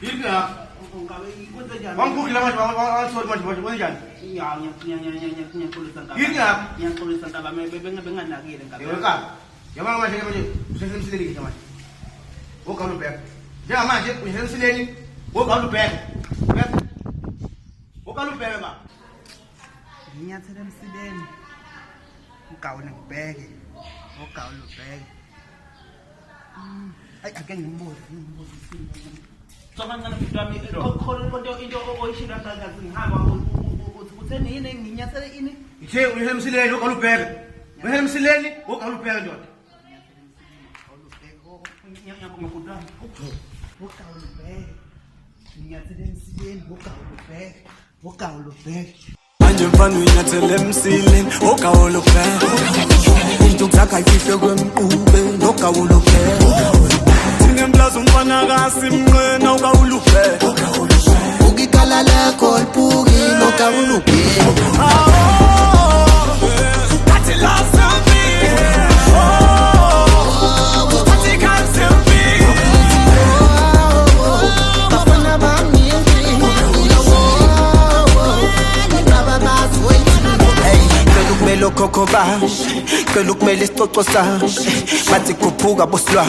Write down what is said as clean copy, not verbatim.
Yini lapha? Wangibukile manje wangatholi manje kwenzenjani? Yini lapha? Ngiyaxolisa Nkaba benganakile Nkaba. Yeka. Yabanga manje usesemsileni nje manje. Wogawula ubheka. Njengamanje usesemsileni wogawula ubheka. Wogawula ubheka ma. Nginyathela emsileni. Ugawule ngibheke. Ugawule ubheke. Ake ngimbuze isimo. Sokancane mntwami khona into oyishila kangazi ngihamba utheni yini nginyathele ini? Ithe usesemsileni wogawula ubheka. Usesemsileni wogawula ubheka ndoda. Manje mfana unyathele emsileni ogawula ubheka into zakhe ayifihle kwemqube nogawula ubheka sinemplaza umfana kasimnqena ogawula ubheka ukikala lakho libuki nogawula ubheka That's it last of me That's it can't tell me bafana bami Kumele ukhokho bashe, kumele isicoco sashe, bathi khuphuka bosilwa